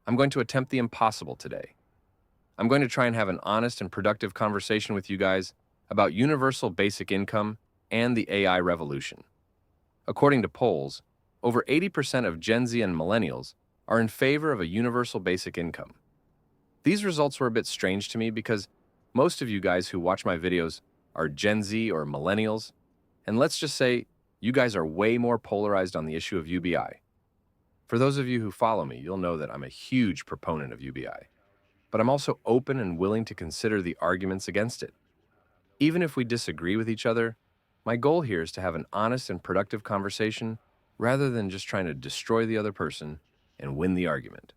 I'm going to attempt the impossible today. I'm going to try and have an honest and productive conversation with you guys about universal basic income and the AI revolution. According to polls, over 80% of Gen Z and millennials are in favor of a universal basic income. These results were a bit strange to me because most of you guys who watch my videos are Gen Z or millennials, and let's just say you guys are way more polarized on the issue of UBI. For those of you who follow me, you'll know that I'm a huge proponent of UBI, but I'm also open and willing to consider the arguments against it. Even if we disagree with each other, my goal here is to have an honest and productive conversation rather than just trying to destroy the other person and win the argument.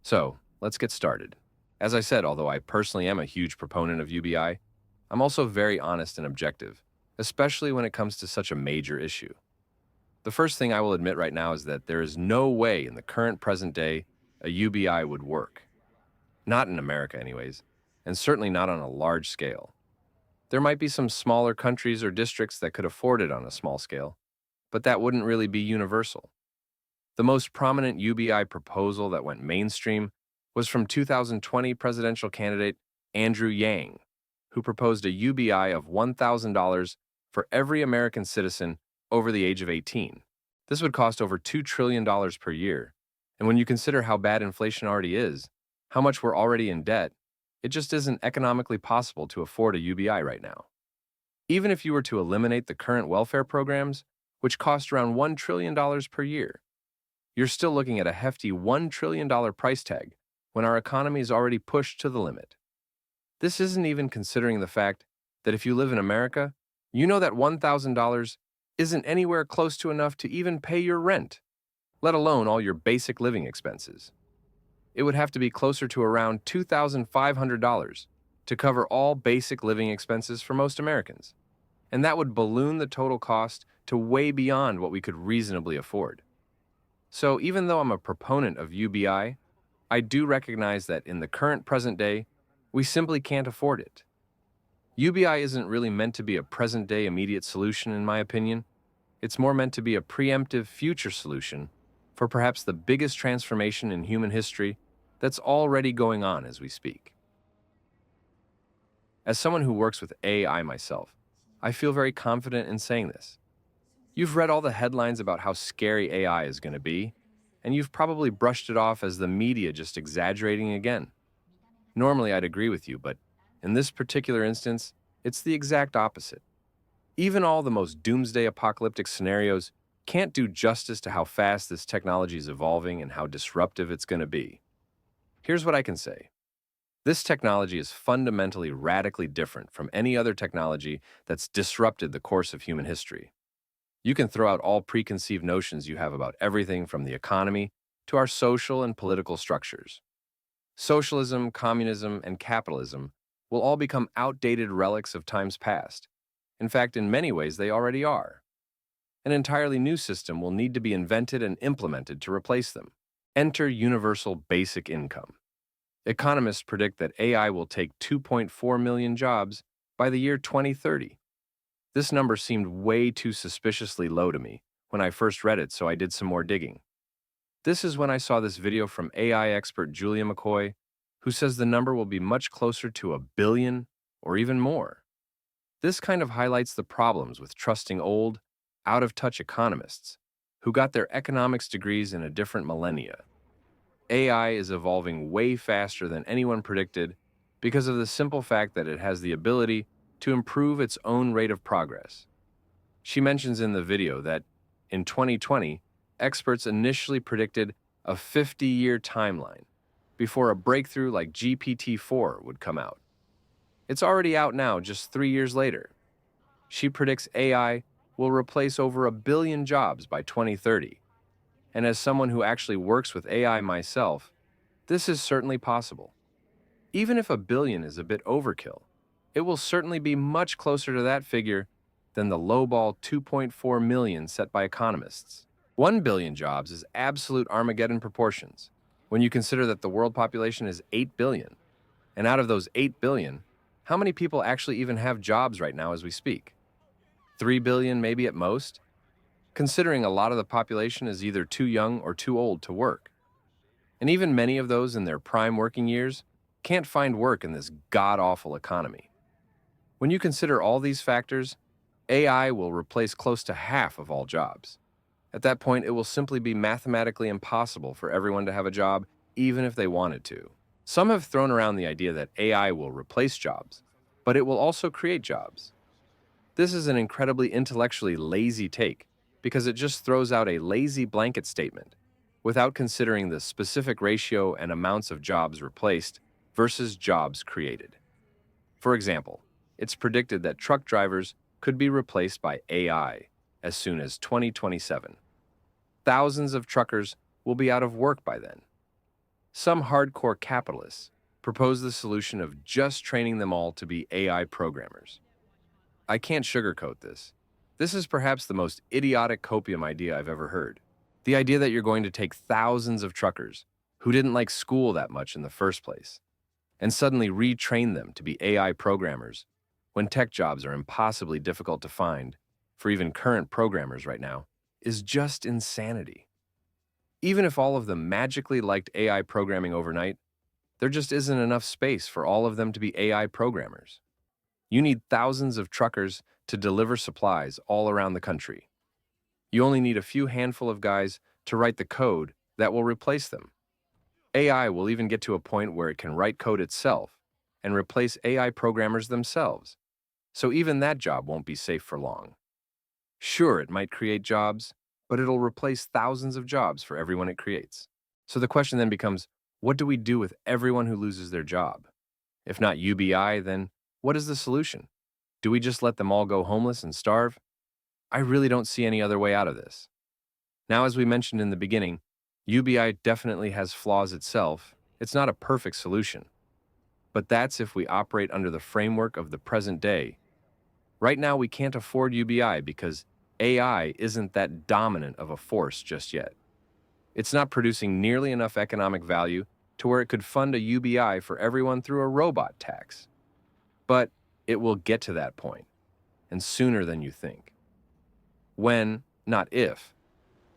So, let's get started. As I said, although I personally am a huge proponent of UBI, I'm also very honest and objective, especially when it comes to such a major issue. The first thing I will admit right now is that there is no way in the current present day a UBI would work. Not in America anyways, and certainly not on a large scale. There might be some smaller countries or districts that could afford it on a small scale, but that wouldn't really be universal. The most prominent UBI proposal that went mainstream was from 2020 presidential candidate Andrew Yang, who proposed a UBI of $1,000 for every American citizen over the age of 18. This would cost over $2 trillion per year, and when you consider how bad inflation already is, how much we're already in debt, it just isn't economically possible to afford a UBI right now. Even if you were to eliminate the current welfare programs, which cost around $1 trillion per year, you're still looking at a hefty $1 trillion price tag when our economy is already pushed to the limit. This isn't even considering the fact that if you live in America, you know that $1,000 isn't anywhere close to enough to even pay your rent, let alone all your basic living expenses. It would have to be closer to around $2,500 to cover all basic living expenses for most Americans, and that would balloon the total cost to way beyond what we could reasonably afford. So even though I'm a proponent of UBI, I do recognize that in the current present day, we simply can't afford it. UBI isn't really meant to be a present-day immediate solution, in my opinion. It's more meant to be a preemptive future solution for perhaps the biggest transformation in human history that's already going on as we speak. As someone who works with AI myself, I feel very confident in saying this. You've read all the headlines about how scary AI is going to be, and you've probably brushed it off as the media just exaggerating again. Normally, I'd agree with you, but in this particular instance, it's the exact opposite. Even all the most doomsday apocalyptic scenarios can't do justice to how fast this technology is evolving and how disruptive it's going to be. Here's what I can say. This technology is fundamentally radically different from any other technology that's disrupted the course of human history. You can throw out all preconceived notions you have about everything from the economy to our social and political structures. Socialism, communism, and capitalism will all become outdated relics of times past. In fact, in many ways, they already are. An entirely new system will need to be invented and implemented to replace them. Enter universal basic income. Economists predict that AI will take 2.4 million jobs by the year 2030. This number seemed way too suspiciously low to me when I first read it, so I did some more digging. This is when I saw this video from AI expert Julia McCoy, who says the number will be much closer to 1 billion or even more. This kind of highlights the problems with trusting old, out-of-touch economists who got their economics degrees in a different millennia. AI is evolving way faster than anyone predicted because of the simple fact that it has the ability to improve its own rate of progress. She mentions in the video that, in 2020, experts initially predicted a 50-year timeline before a breakthrough like GPT-4 would come out. It's already out now, just 3 years later. She predicts AI will replace over 1 billion jobs by 2030. And as someone who actually works with AI myself, this is certainly possible. Even if 1 billion is a bit overkill, it will certainly be much closer to that figure than the lowball 2.4 million set by economists. 1 billion jobs is absolute Armageddon proportions when you consider that the world population is 8 billion. And out of those 8 billion, how many people actually even have jobs right now as we speak? 3 billion maybe at most? Considering a lot of the population is either too young or too old to work. And even many of those in their prime working years can't find work in this god-awful economy. When you consider all these factors, AI will replace close to half of all jobs. At that point, it will simply be mathematically impossible for everyone to have a job, even if they wanted to. Some have thrown around the idea that AI will replace jobs, but it will also create jobs. This is an incredibly intellectually lazy take because it just throws out a lazy blanket statement without considering the specific ratio and amounts of jobs replaced versus jobs created. For example, it's predicted that truck drivers could be replaced by AI as soon as 2027. Thousands of truckers will be out of work by then. Some hardcore capitalists propose the solution of just training them all to be AI programmers. I can't sugarcoat this. This is perhaps the most idiotic copium idea I've ever heard. The idea that you're going to take thousands of truckers who didn't like school that much in the first place and suddenly retrain them to be AI programmers when tech jobs are impossibly difficult to find for even current programmers right now is just insanity. Even if all of them magically liked AI programming overnight, there just isn't enough space for all of them to be AI programmers. You need thousands of truckers to deliver supplies all around the country. You only need a few handful of guys to write the code that will replace them. AI will even get to a point where it can write code itself and replace AI programmers themselves, so even that job won't be safe for long. Sure, it might create jobs, but it'll replace thousands of jobs for everyone it creates. So the question then becomes, what do we do with everyone who loses their job? If not UBI, then what is the solution? Do we just let them all go homeless and starve? I really don't see any other way out of this. Now, as we mentioned in the beginning, UBI definitely has flaws itself. It's not a perfect solution. But that's if we operate under the framework of the present day. Right now, we can't afford UBI because AI isn't that dominant of a force just yet. It's not producing nearly enough economic value to where it could fund a UBI for everyone through a robot tax. But it will get to that point, and sooner than you think. When, not if,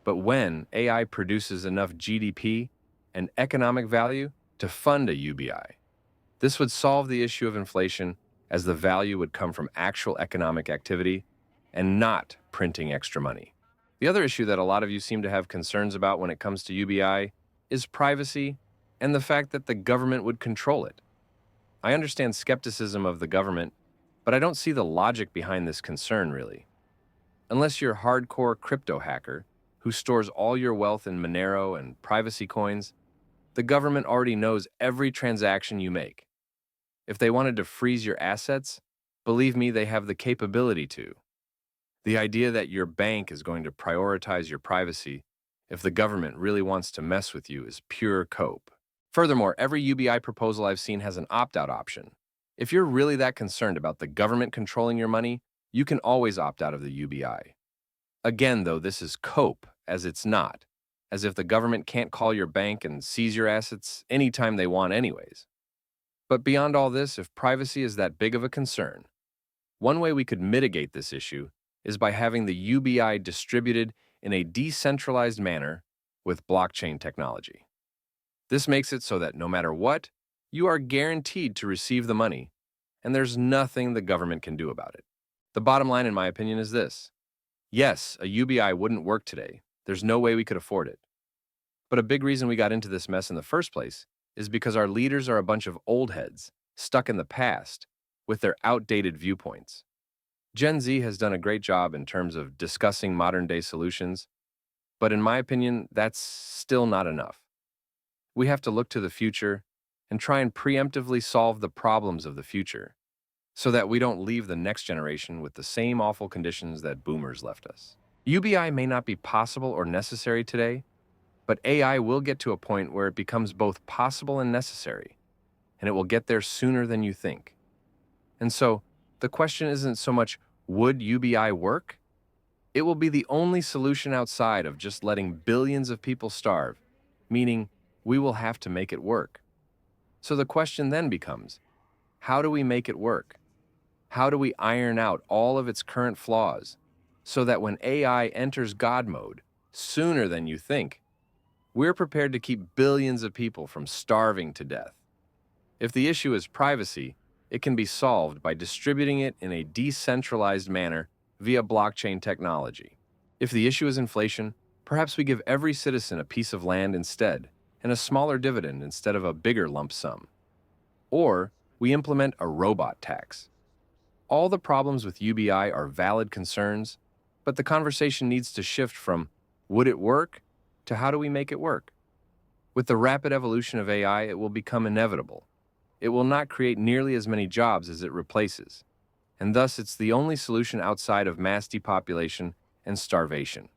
but when AI produces enough GDP and economic value to fund a UBI. This would solve the issue of inflation, as the value would come from actual economic activity and not printing extra money. The other issue that a lot of you seem to have concerns about when it comes to UBI is privacy and the fact that the government would control it. I understand skepticism of the government, but I don't see the logic behind this concern, really. Unless you're a hardcore crypto hacker who stores all your wealth in Monero and privacy coins, the government already knows every transaction you make. If they wanted to freeze your assets, believe me, they have the capability to. The idea that your bank is going to prioritize your privacy if the government really wants to mess with you is pure cope. Furthermore, every UBI proposal I've seen has an opt-out option. If you're really that concerned about the government controlling your money, you can always opt out of the UBI. Again, though, this is cope, as it's not, as if the government can't call your bank and seize your assets anytime they want anyways. But beyond all this, if privacy is that big of a concern, one way we could mitigate this issue is by having the UBI distributed in a decentralized manner with blockchain technology. This makes it so that no matter what, you are guaranteed to receive the money, and there's nothing the government can do about it. The bottom line, in my opinion, is this. Yes, a UBI wouldn't work today. There's no way we could afford it. But a big reason we got into this mess in the first place is because our leaders are a bunch of old heads stuck in the past with their outdated viewpoints. Gen Z has done a great job in terms of discussing modern-day solutions, but in my opinion, that's still not enough. We have to look to the future and try and preemptively solve the problems of the future so that we don't leave the next generation with the same awful conditions that boomers left us. UBI may not be possible or necessary today, but AI will get to a point where it becomes both possible and necessary, and it will get there sooner than you think. And so, the question isn't so much, would UBI work? It will be the only solution outside of just letting billions of people starve, meaning we will have to make it work. So the question then becomes, how do we make it work? How do we iron out all of its current flaws so that when AI enters God mode sooner than you think, we're prepared to keep billions of people from starving to death. If the issue is privacy, it can be solved by distributing it in a decentralized manner via blockchain technology. If the issue is inflation, perhaps we give every citizen a piece of land instead, and a smaller dividend instead of a bigger lump sum. Or we implement a robot tax. All the problems with UBI are valid concerns, but the conversation needs to shift from would it work to how do we make it work? With the rapid evolution of AI, it will become inevitable. It will not create nearly as many jobs as it replaces, and thus it's the only solution outside of mass depopulation and starvation.